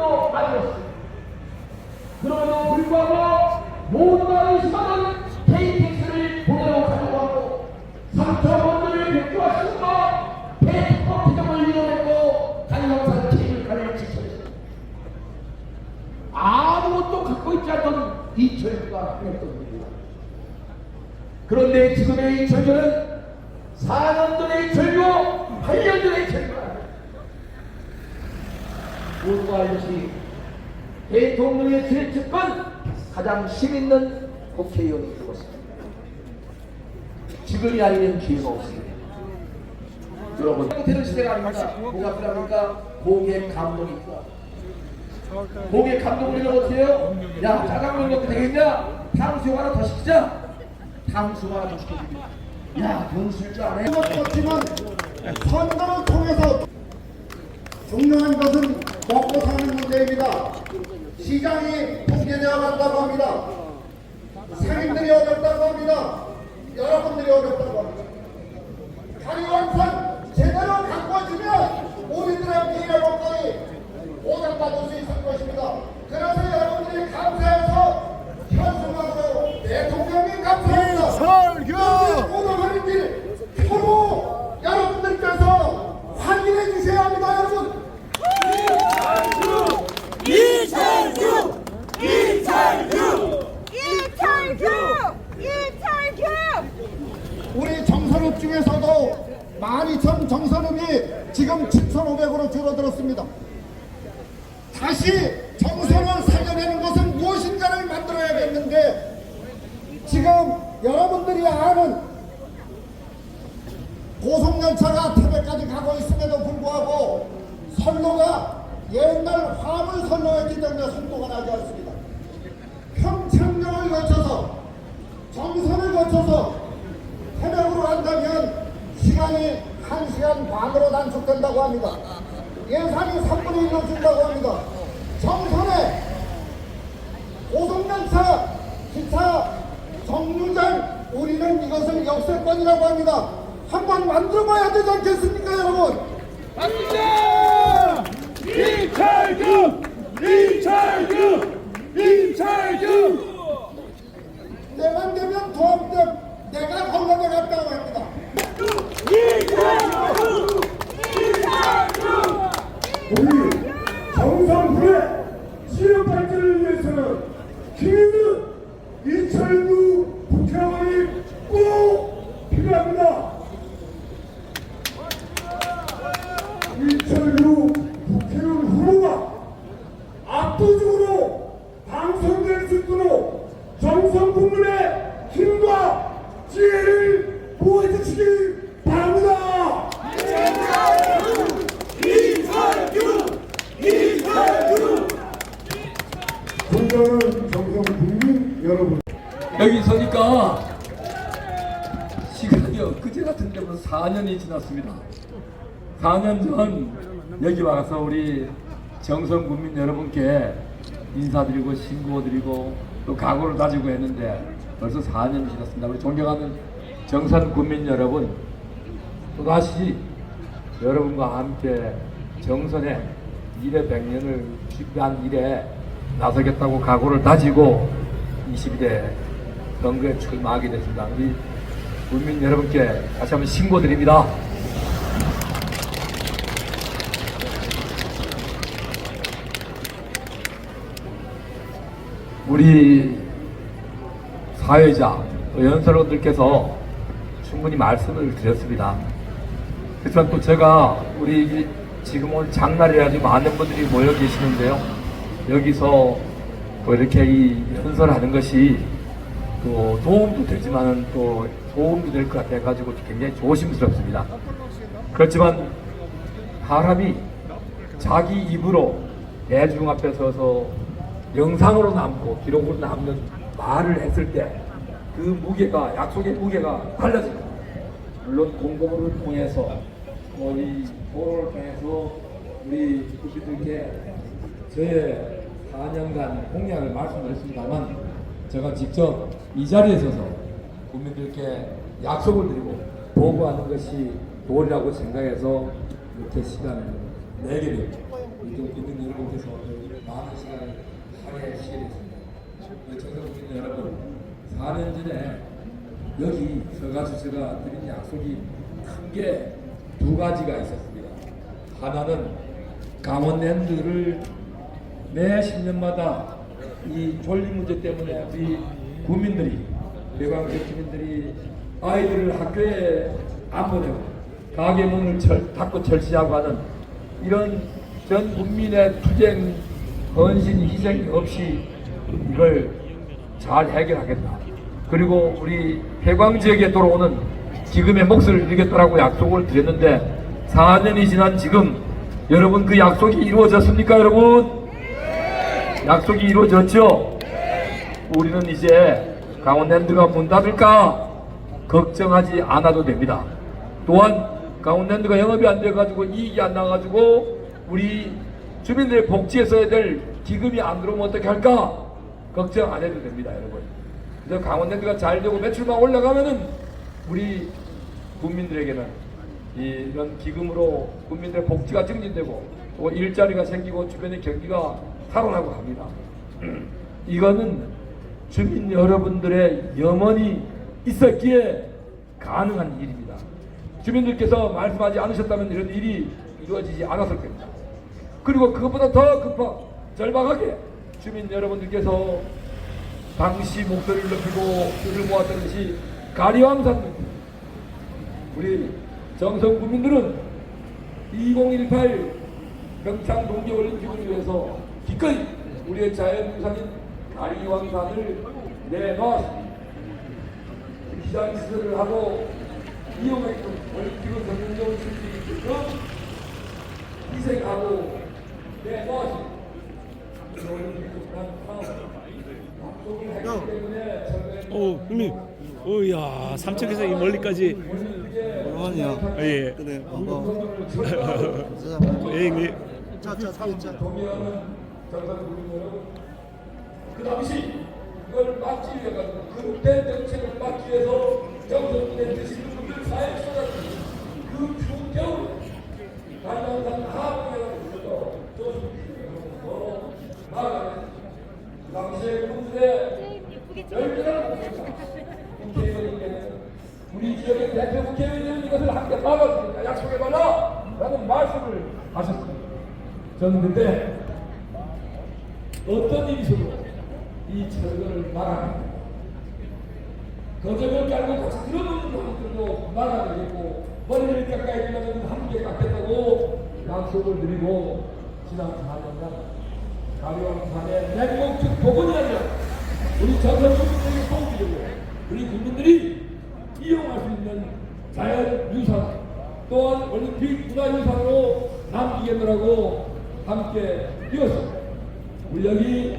것도 아니었습니다. 그럼에도 불구하고 모두가 의심하는 KTX를 보내러 가져가고 3,000원들을 백조하시고 대특허 규정을 이뤄내고 자유영산 케이블카를 지켜냈습니다. 아무것도 갖고 있지 않던 이철규가 했던 겁니다. 그런데 지금의 이철규는 4년 전의 이철규, 8년 전의 이철규가 모두가 알듯이 대통령의 질측권 가장 힘있는 국회의원이 되었습니다. 지금이 아니면 기회가 없습니다. 여러분, 되는 시대가 아닙니까? 뭐가 필요합니까? 공의 감동이 필요합니다. 공의 감동을 이루면 어떻게 해요? 야, 짜장면 먹게 되겠냐? 탕수육 하나 더 시키자. 탕수육 하나 더 시켜줍니다. 야, 돈 쓸 줄 아네. 그렇지만 선거를 통해서 중요한 것은 먹고 사는 문제입니다. 시장이 붕괴되어 간다고 합니다. 상인들이 어렵다고 합니다. 여러분들이 어렵다고 합니다. 자유원천 제대로 가꿔주면 우리들의 미래 목걸이 보장받을 수 있을 것입니다. 그래서 여러분들이 감사해서 현수막으로 대통령님 감사합니다. 오늘하는 일 서로 여러분들께서 확인해 주셔야 합니다. 여러분. 우리 정선읍 중에서도 12,000 정선읍이 지금 7,500으로 줄어들었습니다. 다시 정선을 살려내는 것은 무엇인가를 만들어야겠는데 지금 여러분들이 아는 고속열차가 태백까지 가고 있음에도 불구하고 선로가 옛날 화물 선로였기 때문에 속도가 나지 않습니다. 평창역을 거쳐서 정선을 거쳐서 태백으로 간다면 시간이 1시간 반으로 단축된다고 합니다. 예산이 3분의 1로 준다고 합니다. 정선에 고속열차, 기차, 정류장 우리는 이것을 역세권이라고 합니다. 한번 만들어봐야 되지 않겠습니까 여러분? 맞습니다! 이철규! 이철규! 이철규! 내만 되면 도합대 내가 걸러내갔다고 합니다. 이철규! 이철규! 우리 정선부의 실현 발전을 위해서는 김윤 이철규 국회의원이 꼭 필요합니다. 이철규 국회의원 후보가 압도적으로 당선될 수 있도록 정선 국민의 힘과 지혜를 보여주시길 바랍니다. 이철규! 이철규! 존경하는 정선 국민 여러분, 여기 서니까 시간이 엊그제 같은데 벌써 4년이 지났습니다. 4년 전 여기 와서 우리 정선 국민 여러분께 인사드리고 신고드리고 또 각오를 다지고 했는데 벌써 4년이 지났습니다. 우리 존경하는 정선 국민 여러분, 또다시 여러분과 함께 정선의 미래 100년을 준비한 일에 나서겠다고 각오를 다지고 22대 선거에 출마하게 됐습니다. 우리 국민 여러분께 다시 한번 신고드립니다. 우리 사회자, 연설원들께서 충분히 말씀을 드렸습니다. 그렇지만 또 제가 우리 지금 오늘 장날이라 지금 많은 분들이 모여 계시는데요. 여기서 또 이렇게 이 연설하는 것이 또 도움도 되지만은 또 도움도 될 것 같아가지고 굉장히 조심스럽습니다. 그렇지만 사람이 자기 입으로 대중 앞에 서서 영상으로 남고 기록으로 남는 말을 했을 때 그 무게가, 약속의 무게가 달라집니다. 물론 공공을 통해서 이 도로를 통해서 우리 국민들께 저의 4년간 공약을 말씀드렸습니다만 제가 직접 이 자리에 서서 국민들께 약속을 드리고 보고하는 것이 도리라고 생각해서 이렇게 시간을 내게 됩니다. 우리 국민 여러분께서 많은 시간을 할애하시게 됐습니다. 정성국민 여러분, 4년 전에 여기 서가수 제가 드린 약속이 큰 게 두 가지가 있었습니다. 하나는 강원랜드를 매 10년마다 이 졸림 문제 때문에 우리 국민들이, 배광지역 주민들이 아이들을 학교에 안 보내고 가게 문을 닫고 철시하고 하는 이런 전 국민의 투쟁, 헌신, 희생 없이 이걸 잘 해결하겠다. 그리고 우리 해광지역에 돌아오는 기금의 몫을 이루겠다라고 약속을 드렸는데 4년이 지난 지금 여러분 그 약속이 이루어졌습니까 여러분? 약속이 이루어졌죠? 우리는 이제 강원랜드가 문 닫을까 걱정하지 않아도 됩니다. 또한 강원랜드가 영업이 안 돼가지고 이익이 안 나가지고 우리 주민들의 복지에 써야 될 기금이 안 들어오면 어떻게 할까 걱정 안 해도 됩니다 여러분. 그래서 강원랜드가 잘 되고 매출만 올라가면은 우리 국민들에게는 이런 기금으로 국민들의 복지가 증진되고 또 일자리가 생기고 주변의 경기가 살아나고 합니다. 이거는 주민 여러분들의 염원이 있었기에 가능한 일입니다. 주민들께서 말씀하지 않으셨다면 이런 일이 이루어지지 않았을 겁니다. 그리고 그것보다 더 급한 절박하게 주민 여러분들께서 당시 목소리를 높이고 뜻을 모았던 것이 가리왕산 우리 정성 국민들은 2018 평창 동계올림픽을 위해서 기꺼이 우리의 자연유산인 가리왕산을 내놓았습니다. 기상시설을 하고 이용했던 올림픽을 성공적으로 실수 있게끔 희생하고 내놓았습니다. 오, 형님. 오야, 삼척에서 이 멀리까지. 아니야. 예. 그래. 예, 형님. 자. 그 당시 그걸 막기 위해 가지고 그때 정책을 막기 위해서 정성군의 드시는 분들 사회에 쏟았던 그 추운 겨울 가리왕산 하부에서 나아가는 그 당시에 군들의 열렬한 목소리가 국회의원님께는 우리 지역의 대표 국회의원님 이것을 함께 막아주니까 약속해봐라 라는 말씀을 하셨습니다. 저는 그때 어떤 일이 있어도 이 철거를 막아내고 거적을 깔고 같이 들어놓는 사람들도 막아내고 머리를 가까이 들면 함께 깎겠다고 약속을 드리고 지난 4년간 가리왕산의 맹목적 복원이 아니라 우리 전선국민들에게 도움드리고 우리 국민들이 이용할 수 있는 자연유산 또한 올림픽 문화유산으로 남기겠노라고 함께 이었습니다. 우리 여기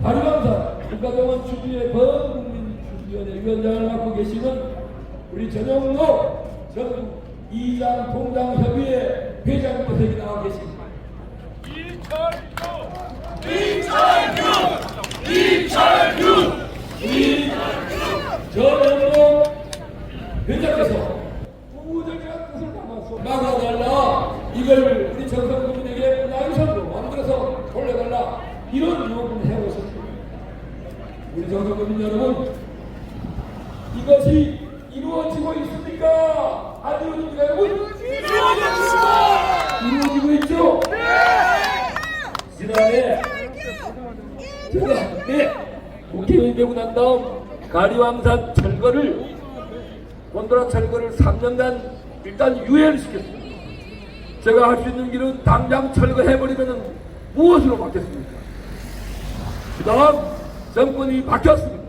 가리왕산 국가정원 추진의 범국민추진위원회 위원장을 맡고 계시는 우리 전영록 전국 이장 통장협의회 회장님께서 나와 계십니다. 우리 전영록 회장께서 우정한 뜻을 담아서 막아달라 이걸 우리 정성국민에게 문화유산으로 만들어서 돌려달라 이런 요구를 해오셨습니다. 우리 정성국민 여러분 이것이 이루어지고 있습니까? 안 이루어집니까 여러분? 이루어지고 있죠? 지난해 제가 국회의원 되고 난 다음 가리왕산 철거를 곤도라 철거를 3년간 일단 유예를 시켰습니다. 제가 할 수 있는 길은 당장 철거해버리면 무엇으로 바뀌었습니까? 그 다음 정권이 바뀌었습니다.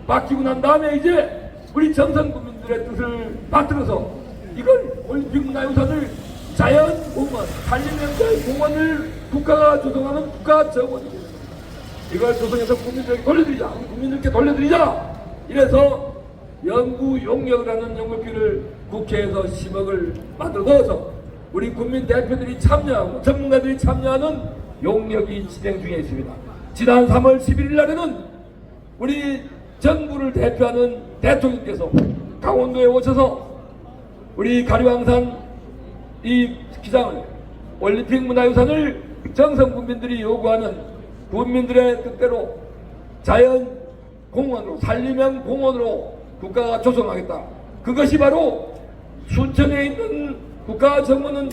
바뀌고 난 다음에 이제 우리 정선 국민들의 뜻을 받들어서 이걸 올림픽 문화유산을 자연공원, 산림연대 공원을 국가가 조성하는 국가정원입니다. 이걸 조성해서 국민들에게 돌려드리자. 국민들께 돌려드리자. 이래서 영구 용역이라는 용역비를 국회에서 10억을 만들어 넣어서 우리 국민 대표들이 참여하고 전문가들이 참여하는 용역이 진행 중에 있습니다. 지난 3월 11일 날에는 우리 정부를 대표하는 대통령께서 강원도에 오셔서 우리 가리왕산 이 기장을 올림픽 문화유산을 정성 국민들이 요구하는 국민들의 뜻대로 자연 공원으로 산림형 공원으로 국가가 조성하겠다. 그것이 바로 순천에 있는 국가정원은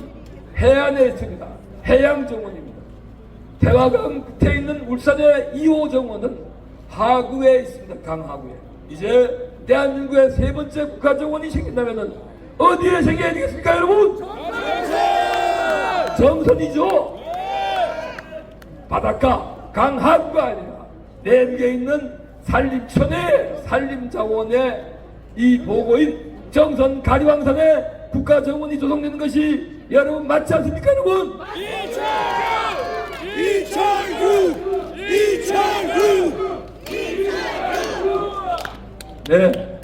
해안에 있습니다. 해양정원입니다. 태화강 끝에 있는 울산의 2호 정원은 하구에 있습니다. 강하구에. 이제 대한민국의 세 번째 국가정원이 생긴다면 어디에 생겨야 되겠습니까, 여러분? 정선이죠. 바닷가 강하구가 아니라 내륙에 있는 산림천의 산림자원의 이 보고인 정선 가리왕산에 국가정원이 조성되는 것이 여러분 맞지 않습니까, 여러분? 네,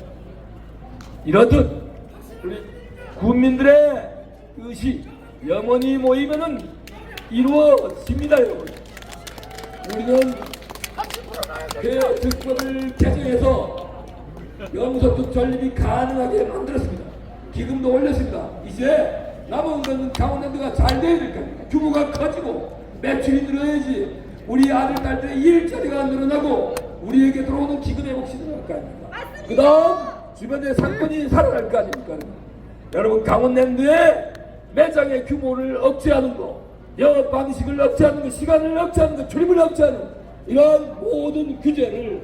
이렇듯 우리 국민들의 뜻이 영원히 모이면은 이루어집니다, 여러분. 우리는 특법을 개정해서 영소득 전립이 가능하게 만들었습니다. 기금도 올렸습니다. 이제 남은 것은 강원랜드가 잘 돼야 될 거 아닙니까? 규모가 커지고 매출이 늘어야지 우리 아들 딸들의 일자리가 늘어나고 우리에게 들어오는 기금의 몫이 늘어날 거 아닙니까? 그 다음 주변의 상권이 살아날 거 아닙니까? 여러분, 강원랜드의 매장의 규모를 억제하는 거, 영업 방식을 억제하는 거, 시간을 억제하는 거, 출입을 억제하는 거, 이런 모든 규제를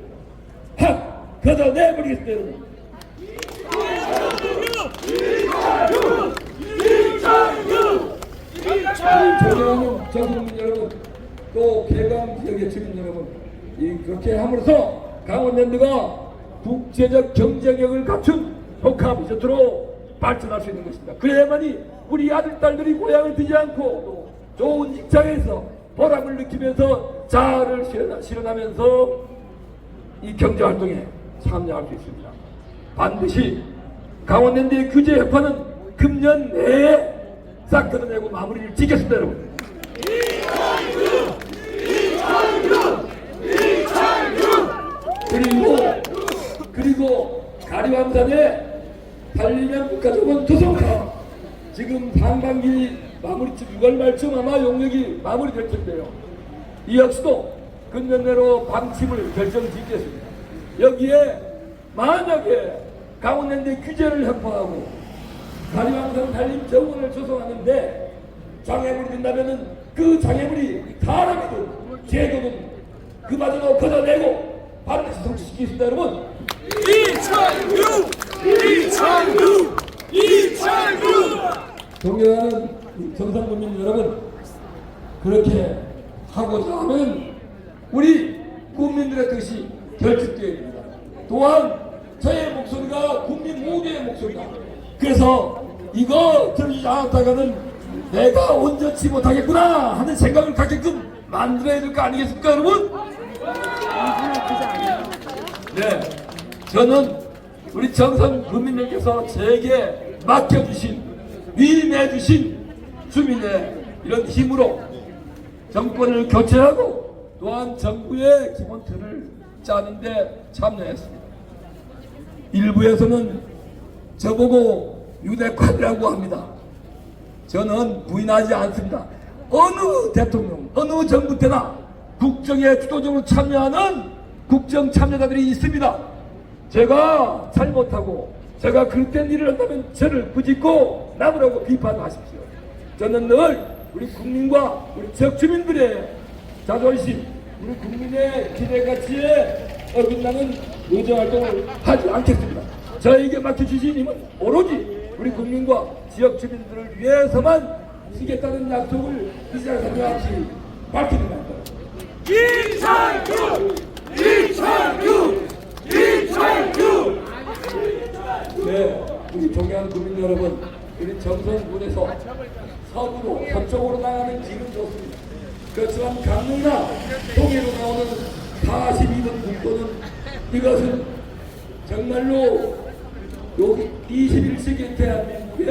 확 걷어내버리겠습니다, 여러분. 존경하는 전국민 여러분, 또 개강 지역의 주민 여러분, 그렇게 함으로써 강원랜드가 국제적 경쟁력을 갖춘 복합 리조트로 발전할 수 있는 것입니다. 그래야만이 우리 아들 딸들이 고향을 두지 않고 또 좋은 직장에서 보람을 느끼면서 자아를 실현하면서 이 경제활동에 참여할 수 있습니다. 반드시 강원랜드의 규제 협파는 금년 내에 싹 걷어내고 마무리를 짓겠습니다, 여러분. 그리고 가리왕산에 산림형 국가정원 조성사 지금 상반기 마무리쯤 6월 말쯤 아마 용역이 마무리될 텐데요. 이 역시도 금년 내로 방침을 결정짓겠습니다. 여기에 만약에 강원랜드 규제를 협파하고 가리왕산 산림 정원을 조성하는데 장애물이 된다면은 그 장애물이 사람이든 제도든 그마저도 걷어내고 반드시 성취시키겠습니다, 여러분. 이창규! 존경하는 정상국민 여러분, 그렇게 하고자 하면 우리 국민들의 뜻이 결집되어야 됩니다. 또한 저의 목소리가 국민 모두의 목소리다. 그래서 이거 들리지 않았다가는 내가 온전치 못하겠구나 하는 생각을 갖게끔 만들어야 될 거 아니겠습니까, 여러분? 네, 저는 우리 정선 국민들께서 제게 맡겨주신, 위임해주신 주민의 이런 힘으로 정권을 교체하고 또한 정부의 기본 틀을 짜는데 참여했습니다. 일부에서는 저보고 유대관이라고 합니다. 저는 부인하지 않습니다. 어느 대통령, 어느 정부 때나 국정에 주도적으로 참여하는 국정 참여자들이 있습니다. 제가 잘못하고 제가 그릇된 일을 한다면 저를 부짓고 남으라고 비판하십시오. 저는 늘 우리 국민과 우리 지역 주민들의 자존심, 우리 국민의 기대가치에 어긋나는 의정활동을 하지 않겠습니다. 저에게 맡겨주신 힘은 오로지 우리 국민과 지역 주민들을 위해서만 쓰겠다는 약속을 이 자리에서 같이 밝히는 겁니다. 이창규! 네, 우리 존경하는 국민 여러분, 우리 정선군에서 서부로 서쪽으로 나가는 길은 좋습니다. 그렇지만 강릉이나 동해로 나오는 42번 국도는 이것은 정말로 21세기 대한민국의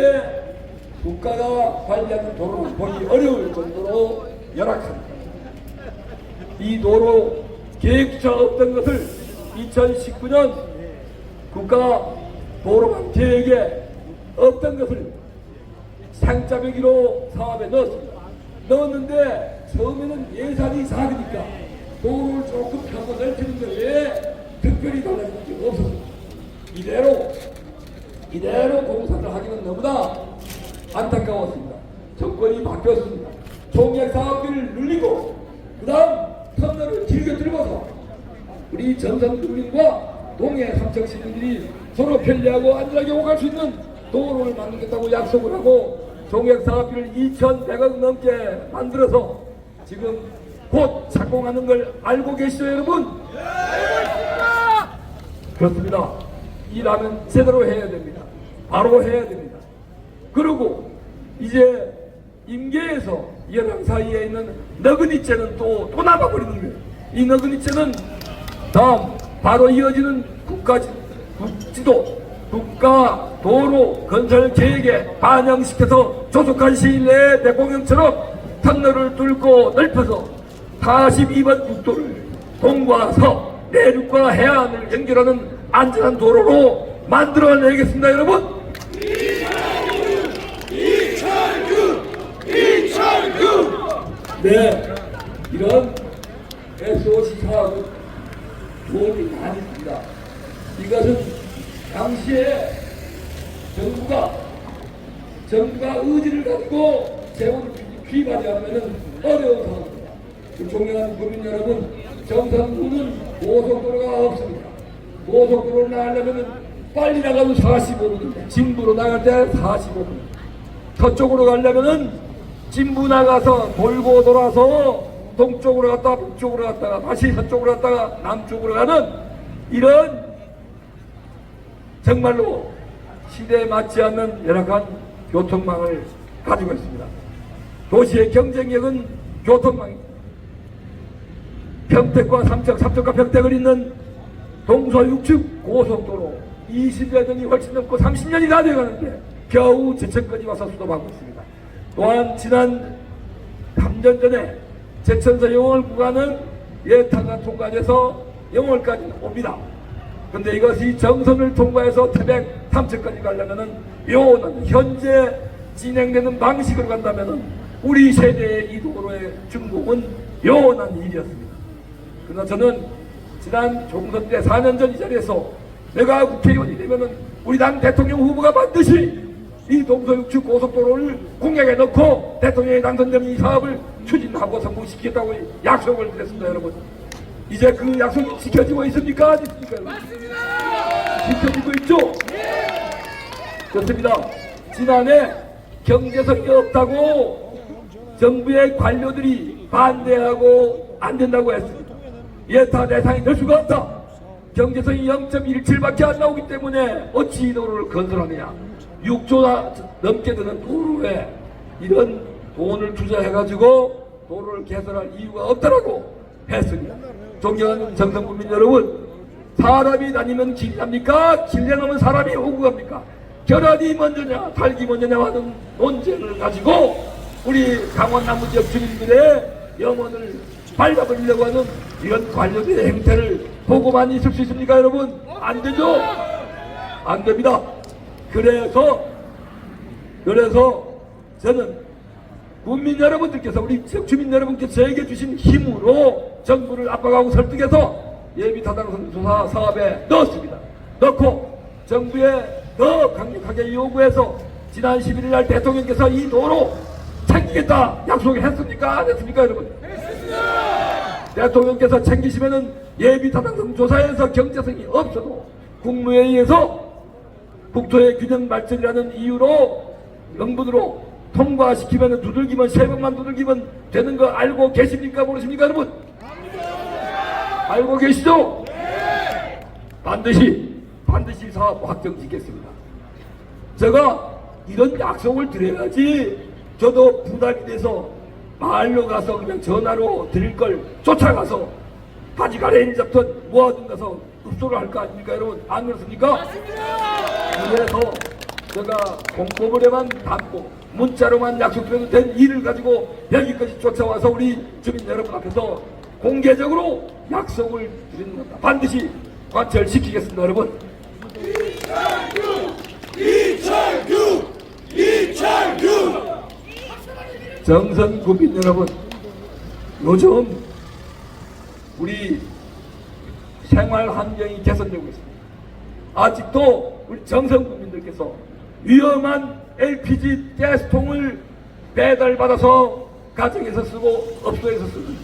국가가 관리하는 도로를 보기 어려울 정도로 열악합니다. 이 도로 계획조차가 없던 것을 2019년 국가 도로망 계획에 없던 것을 상자배기로 사업에 넣었습니다. 넣었는데 처음에는 예산이 작으니까 도로를 조금 펴고 넓히는 것에 특별히 달라진 게 없었습니다. 이대로 공사를 하기는 너무나 안타까웠습니다. 정권이 바뀌었습니다. 총액 사업비를 늘리고 그 다음 터널을 길게 들어서 우리 전선 국민과 동해 삼척 시민들이 서로 편리하고 안전하게 오갈 수 있는 도로를 만들겠다고 약속을 하고 총액 사업비를 2,100억 넘게 만들어서 지금 곧 착공하는 걸 알고 계시죠, 여러분? 그렇습니다. 일하면 제대로 해야 됩니다. 바로 해야 됩니다. 그리고 이제 임계에서 연랑 사이에 있는 너그니째는 또 남아버리는 거예요. 이 너그니째는 다음 바로 이어지는 국가 도로 건설 계획에 반영시켜서 조속한 시일 내에 대공영처럼 터널을 뚫고 넓혀서 42번 국도를 동과 내륙과 해안을 연결하는 안전한 도로로 만들어내겠습니다, 여러분. 2009 네, 이런 SOC 사업은 도움이 많이 있습니다. 이것은 당시에 정부가 의지를 가지고 재원을 투입하지 않으면 어려운 상황입니다. 존경하는 국민 여러분, 정선구는 고속도로가 없습니다. 고속도로를 나가려면 빨리 나가면 45분입니다. 진부로 나갈 때 45분. 서쪽으로 가려면은 진부 나가서 돌고 돌아서 동쪽으로 갔다가 북쪽으로 갔다가 다시 서쪽으로 갔다가 남쪽으로 가는 이런 정말로 시대에 맞지 않는 열악한 교통망을 가지고 있습니다. 도시의 경쟁력은 교통망입니다. 평택과 삼척과 평택을 잇는 동서육축 고속도로 20여 년이 훨씬 넘고 30년이 다 돼가는데 겨우 제천까지 와서 수도하고 있습니다. 또한 지난 3년 전에 제천서 영월 구간은 예타가 통과돼서 영월까지 옵니다. 근데 이것이 정선을 통과해서 태백 삼척까지 가려면은 요는 현재 진행되는 방식으로 간다면은 우리 세대의 이 도로의 준공은 요원한 일이었습니다. 그러나 저는 지난 총선 때 4년 전 이 자리에서 내가 국회의원이 되면은 우리 당 대통령 후보가 반드시 이 동서육축 고속도로를 공약에 넣고 대통령이 당선되면 이 사업을 추진하고 성공시키겠다고 약속을 드렸습니다, 여러분. 이제 그 약속이 지켜지고 있습니까? 안 있습니까? 맞습니다. 지켜지고 있죠? 네. 그렇습니다. 지난해 경제성이 없다고 정부의 관료들이 반대하고 안 된다고 했습니다. 예타 대상이 될 수가 없다. 경제성이 0.17밖에 안 나오기 때문에 어찌 이 도로를 건설하느냐. 6조 넘게 드는 도로에 이런 돈을 투자해가지고 도로를 개설할 이유가 없다라고 했습니다. 존경하는 정성국민 여러분, 사람이 다니면 길이 납니까? 길 내놓으면 사람이 오고 갑니까? 결혼이 먼저냐 달기 먼저냐 하는 논쟁을 가지고 우리 강원남부 지역 주민들의 영혼을 밟아버리려고 하는 이런 관료들의 행태를 보고만 있을 수 있습니까, 여러분? 안 되죠? 안 됩니다. 그래서 저는 국민 여러분들께서 우리 지역 주민 여러분께서 저에게 주신 힘으로 정부를 압박하고 설득해서 예비타당성 조사 사업에 넣었습니다. 넣고 정부에 더 강력하게 요구해서 지난 11일 날 대통령께서 이 도로 챙기겠다 약속했습니까? 안 했습니까, 여러분? 했습니다. 대통령께서 챙기시면은 예비타당성 조사에서 경제성이 없어도 국무회의에서 국토의 균형 발전이라는 이유로 명분으로 통과시키면 두들기면 3번만 두들기면 되는 거 알고 계십니까? 모르십니까, 여러분? 알고 계시죠? 네. 반드시 사업 확정 짓겠습니다. 제가 이런 약속을 드려야지 저도 부담이 돼서 마을로 가서 그냥 전화로 드릴 걸 쫓아가서 바지 가레인 잡던 모아둔 가서 읍소를 할 거 아닙니까, 여러분? 안 그렇습니까? 맞습니다. 그래서 제가 공포물에만 담고 문자로만 약속드려도 된 일을 가지고 여기까지 쫓아와서 우리 주민 여러분 앞에서 공개적으로 약속을 드리는 겁니다. 반드시 관철시키겠습니다, 여러분. 이철규 정선 국민 여러분, 요즘 우리 생활 환경이 개선되고 있습니다. 아직도 우리 정선 국민들께서 위험한 LPG 가스통을 배달받아서 가정에서 쓰고 업소에서 쓰는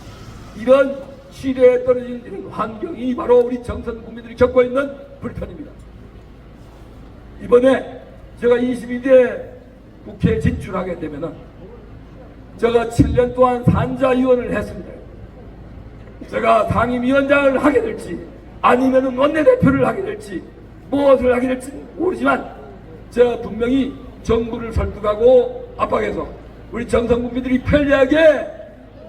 이런 시대에 떨어진 이런 환경이 바로 우리 정선 국민들이 겪고 있는 불편입니다. 이번에 제가 22대 국회에 진출하게 되면은 제가 7년 동안 산자위원을 했습니다. 제가 상임위원장을 하게 될지 아니면은 원내대표를 하게 될지 무엇을 하게 될지 모르지만 제가 분명히 정부를 설득하고 압박해서 우리 정선 국민들이 편리하게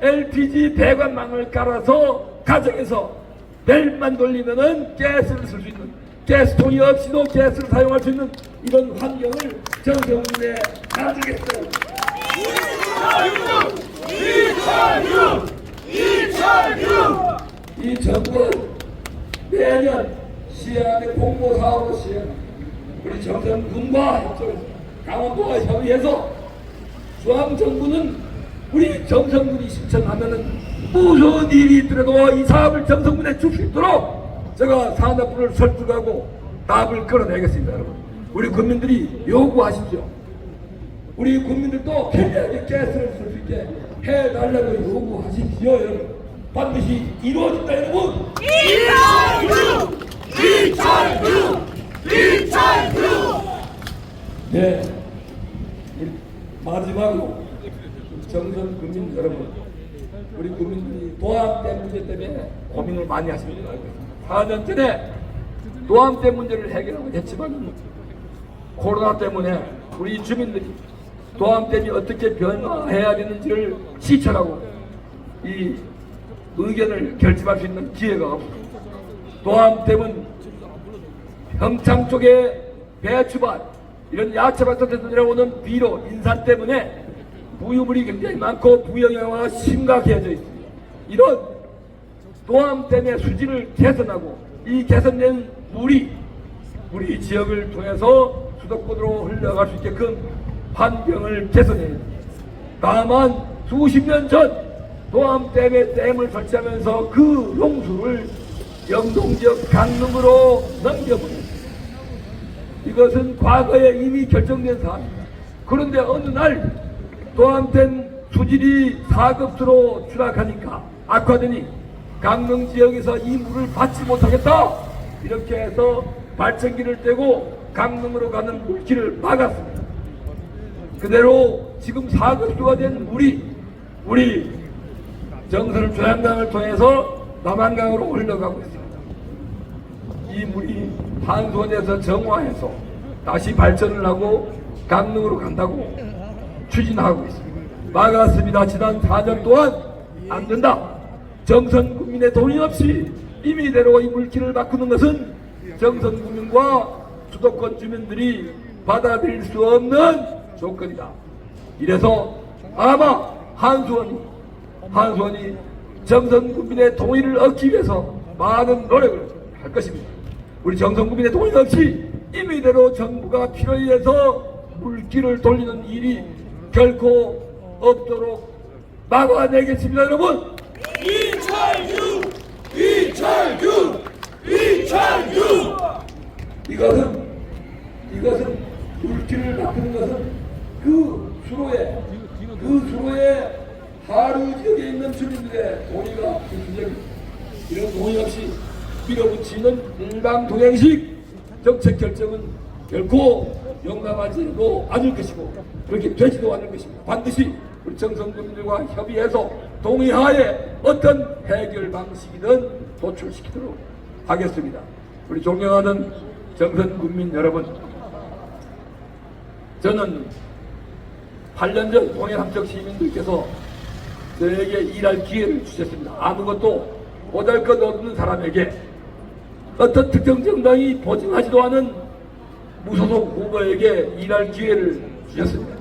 LPG 배관망을 깔아서 가정에서 벨만 돌리면은 가스를 쓸 수 있는, 가스통이 없이도 가스를 사용할 수 있는 이런 환경을 정선 국민에 가지겠어요. 이 정부는 매년 시행하는 공모사업으로 시행합니다. 우리 정선군과 협조해서 강원도와 협의해서 중앙정부는 우리 정선군이 신청하면은 무슨 일이 있더라도 이 사업을 정선군에 줄 수 있도록 제가 산업부를 설득하고 답을 끌어내겠습니다. 여러분, 우리 국민들이 요구하십시오. 우리 국민들도 편리하게 가스를 쓸 수 있게 해달라고 요구하십시오. 여러분, 반드시 이루어진다. 여러분, 네, 우리 마지막으로 정선 국민 여러분, 우리 국민들이 도암댐 문제 때문에 고민을 많이 하십니다. 4년 전에 도암댐 문제를 해결하고 했지만 코로나 때문에 우리 주민들이 도암댐이 어떻게 변화해야 되는지를 시찰하고 이 의견을 결집할 수 있는 기회가 없고, 도암댐은 평창 쪽에 배추밭 이런 야채밭에서 내려오는 비료, 인산 때문에 부유물이 굉장히 많고 부영향화가 심각해져 있습니다. 이런 도암댐의 수질을 개선하고 이 개선된 물이 우리 지역을 통해서 수도권으로 흘러갈 수 있게끔 환경을 개선해야 됩니다. 다만 수십 년 전 도암댐에 댐을 설치하면서 그 용수를 영동지역 강릉으로 넘겨보냈습니다. 이것은 과거에 이미 결정된 사안입니다. 그런데 어느 날 도암댐 수질이 4급수로 추락하니까 악화되니 강릉 지역에서 이 물을 받지 못하겠다, 이렇게 해서 발전기를 떼고 강릉으로 가는 물길을 막았습니다. 그대로 지금 4급수가 된 물이 우리 정선 조양강을 통해서 남한강으로 흘러가고 있습니다. 이 물이 한수원에서 정화해서 다시 발전을 하고 강릉으로 간다고 추진하고 있습니다. 막았습니다. 지난 4년 동안 안 된다. 정선 국민의 동의 없이 임의대로 이 물길을 바꾸는 것은 정선 국민과 수도권 주민들이 받아들일 수 없는 조건이다. 이래서 아마 한수원이 정선 국민의 동의를 얻기 위해서 많은 노력을 할 것입니다. 우리 정선 국민의 동의 없이 임의대로 정부가 필요에 의해서 물길을 돌리는 일이 결코 없도록 막아내겠습니다. 여러분, 이철규! 이것은 물길을 바꾸는 것은 그 수로에 하루 지역에 있는 주민들의 동의가 필수적입니다. 이런 동의 없이 밀어붙이는 일방 동행식 정책 결정은 결코 용납하지도 않을 것이고 그렇게 되지도 않을 것입니다. 반드시 우리 정선 국민들과 협의해서 동의하에 어떤 해결 방식이든 도출시키도록 하겠습니다. 우리 존경하는 정선 국민 여러분, 저는 8년 전 동해 삼척 시민들께서 저에게 일할 기회를 주셨습니다. 아무것도 보잘것 없는 사람에게 어떤 특정 정당이 보증하지도 않은 무소속 후보에게 일할 기회를 주셨습니다.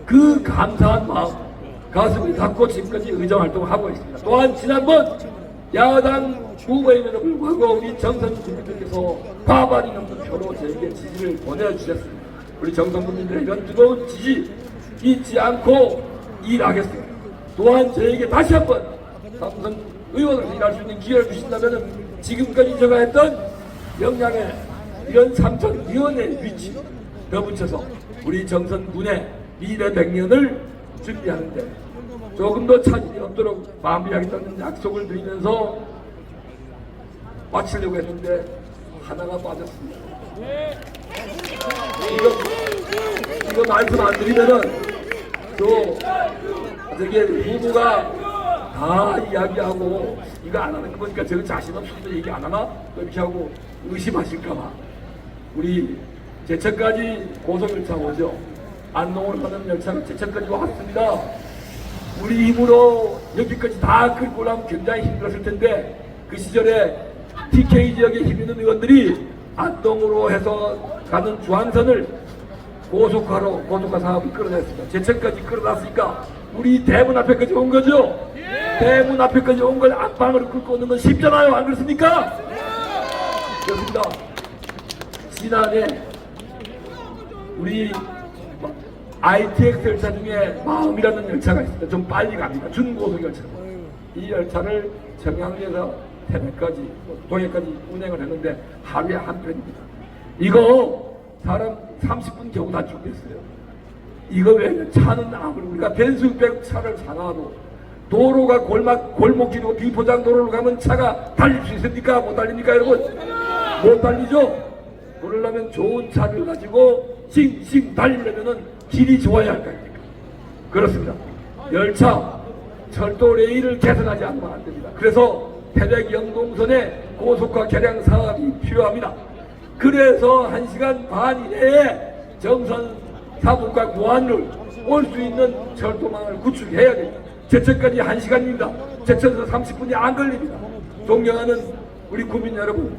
그 감사한 마음 가슴을 닫고 지금까지 의정활동을 하고 있습니다. 또한 지난번 야당 후보임에도 불구하고 우리 정선 국민들께서 과반이 넘는 표로 저에게 지지를 보내주셨습니다. 우리 정선 국민들의 이런 뜨거운 지지 잊지 않고 일하겠습니다. 또한 저에게 다시 한번 삼선 의원으로 일할 수 있는 기회를 주신다면 지금까지 제가 했던 역량의 이런 삼선위원회의 위치 더 붙여서 우리 정선군의 미래 100년을 준비하는데 조금 더 차질이 없도록 마무리하겠다는 약속을 드리면서 마치려고 했는데 하나가 빠졌습니다. 이거 말씀 안 드리면은 또 저기 후보가 다 이야기하고 이거 안 하는 거 보니까 저거 자신 없어서 얘기 안 하나? 이렇게 하고 의심하실까봐 우리 제천까지 고속열차 오죠. 안동을 가는 열차가 제천까지 왔습니다. 우리 힘으로 여기까지 다 끌고 오려면 굉장히 힘들었을 텐데 그 시절에 TK 지역에 힘 있는 의원들이 안동으로 해서 가는 주안선을 고속화로 고속화 사업을 끌어냈습니다. 제천까지 끌어놨으니까 우리 대문 앞에까지 온 거죠. 대문 앞에까지 온 걸 안방으로 끌고 오는 건 쉽잖아요. 안 그렇습니까? 그렇습니다. 지난해 우리 ITX 열차 중에 마음이라는 열차가 있습니다. 좀 빨리 갑니다. 준고속 열차. 이 열차를 청양리에서 태백까지 동해까지 운행을 했는데 하루에 한 편입니다. 이거 사람 30분 겨우 다 죽겠어요. 이거 외에는 차는 아무리 우리가 벤수백 차를 사놔도 도로가 골목길이고 비포장 도로로 가면 차가 달릴 수 있습니까? 못 달립니까 여러분? 못 달리죠? 그러려면 좋은 차를 가지고 싱싱 달리려면은 길이 좋아야 할 거 아닙니까? 그렇습니다. 열차, 철도 레일을 개선하지 않으면 안 됩니다. 그래서 태백 영동선의 고속화 개량 사업이 필요합니다. 그래서 1시간 반 이내에 정선 사북과 무한을 올 수 있는 철도망을 구축해야 됩니다. 제천까지 1시간입니다. 제천에서 30분이 안 걸립니다. 존경하는 우리 국민 여러분,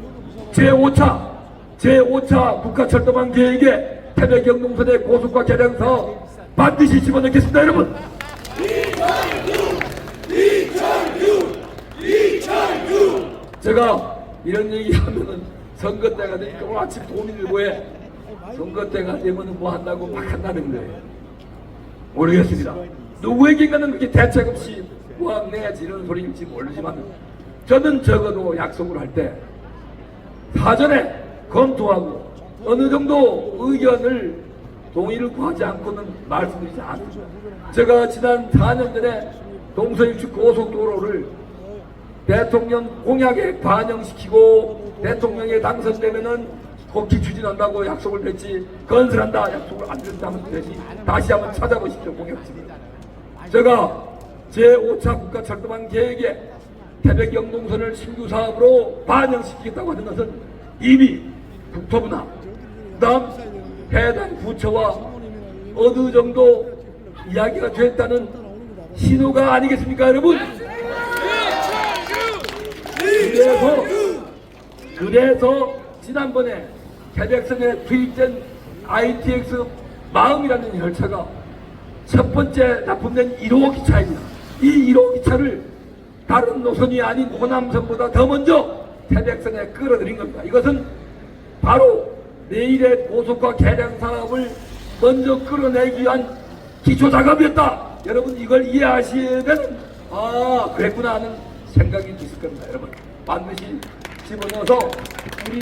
제5차 국가철도망 계획에 태백 영동선의 고속화 개량 사업 반드시 집어넣겠습니다. 여러분. 제가 이런 얘기하면은 선거 때가 되니까 오늘 아침 도민일보에 선거 때가 되면은 뭐 한다고 막 한다는 거예요. 모르겠습니다. 누구에게는 그렇게 대책 없이 뭐하고 내야지 이런 소리일지 모르지만 저는 적어도 약속을 할 때 사전에 검토하고 어느 정도 의견을 동의를 구하지 않고는 말씀드리지 않습니다. 제가 지난 4년 전에 동서일축 고속도로를 대통령 공약에 반영시키고 대통령에 당선되면은 국기 추진한다고 약속을 했지 건설한다 약속을 안 드린다면 되지 다시 한번 찾아보십시오. 공약집을. 제가 제5차 국가철도망 계획에 태백 영동선을 신규 사업으로 반영시키겠다고 하는 것은 이미 국토부나 그다음 해당 부처와 어느 정도 이야기가 됐다는 신호가 아니겠습니까 여러분? 그래서 지난번에 태백선에 투입된 ITX 마음이라는 열차가 첫 번째 납품된 1호 기차입니다. 이 1호 기차를 다른 노선이 아닌 호남선보다 더 먼저 태백선에 끌어들인 겁니다. 이것은 바로 내일의 고속화 개량 사업을 먼저 끌어내기 위한 기초 작업이었다. 여러분 이걸 이해하시면 그랬구나 하는 생각이 있을 겁니다. 여러분 반드시 집어넣어서 우리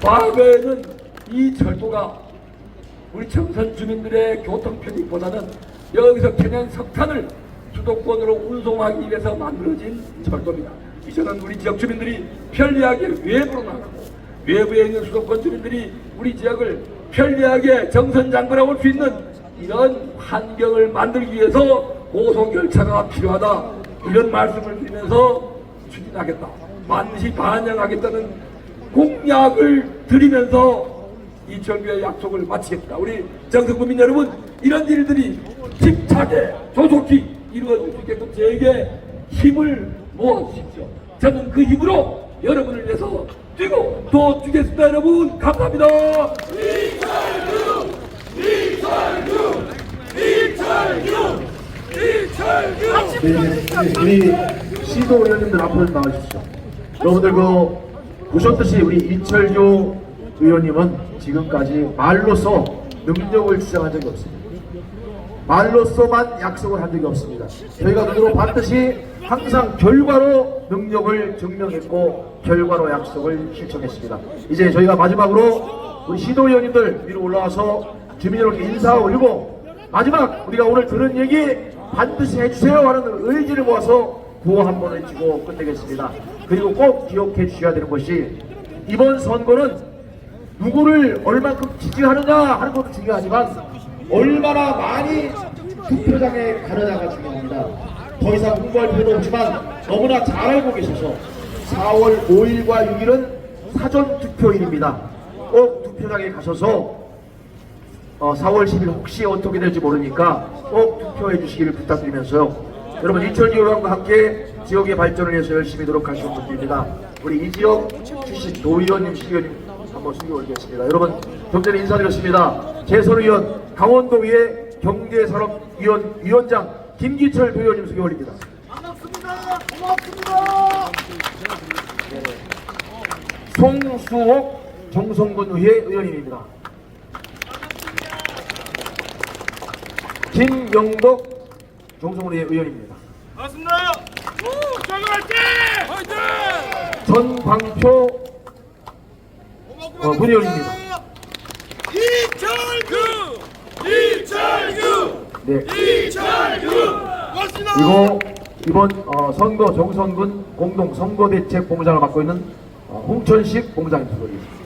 과거에는 이 철도가 우리 청선 주민들의 교통 편익보다는 여기서 그냥 석탄을 수도권으로 운송하기 위해서 만들어진 철도입니다. 이제는 우리 지역 주민들이 편리하게 외부로 나가고 외부에 있는 수도권 주민들이 우리 지역을 편리하게 정선장거로 올 수 있는 이런 환경을 만들기 위해서 고속열차가 필요하다. 이런 말씀을 드리면서 추진하겠다. 반드시 반영하겠다는 공약을 드리면서 이철규의 약속을 마치겠다. 우리 정선국민 여러분, 이런 일들이 힘차게 조속히 이루어질 수 있게끔 저에게 힘을 모아주십시오. 저는 그 힘으로 여러분을 위해서 뛰고 또 뛰겠습니다. 여러분 감사합니다. 네, 우리 시도 의원님들 앞으로 나와주십시오. 여러분들 보셨듯이 우리 이철규 의원님은 지금까지 말로서 능력을 주장한 적이 없습니다. 말로서만 약속을 한 적이 없습니다. 저희가 눈으로 봤듯이 항상 결과로 능력을 증명했고 결과로 약속을 실천했습니다. 이제 저희가 마지막으로 우리 시도위원님들 위로 올라와서 주민 여러분께 인사 올리고 마지막 우리가 오늘 들은 얘기 반드시 해주세요 하는 의지를 모아서 구호 한 번 외치고 끝내겠습니다. 그리고 꼭 기억해 주셔야 되는 것이 이번 선거는 누구를 얼만큼 지지하느냐 하는 것도 중요하지만 얼마나 많이 투표장에 가느냐가 중요합니다. 더 이상 홍보할 필요도 없지만 너무나 잘 알고 계셔서 4월 5일과 6일은 사전 투표일입니다. 꼭 투표장에 가셔서 4월 10일 혹시 어떻게 될지 모르니까 꼭 투표해 주시기를 부탁드리면서요. 여러분 이철기 의원과 함께 지역의 발전을 위해서 열심히 노력하시는 분들입니다. 우리 이 지역 출신 도의원님, 시의원님 한번 숨겨 올리겠습니다. 여러분 좀 전에 인사드렸습니다. 재선의원 강원도의회 경제산업위원장 김기철 도의원님 숨겨 올립니다. 반갑습니다. 고맙습니다. 송수옥 정성군의회 의원님입니다. 김영덕 정성군의회 의원입니다. 반갑습니다. 저기 화이팅! 화이팅! 전광표 군의원입니다. 이철규! 네. 이철규! 고맙습니다. 그리고 이번 선거 정선군 공동 선거대책 본부장을 맡고 있는 홍천식 본부장님 소개드리겠습니다.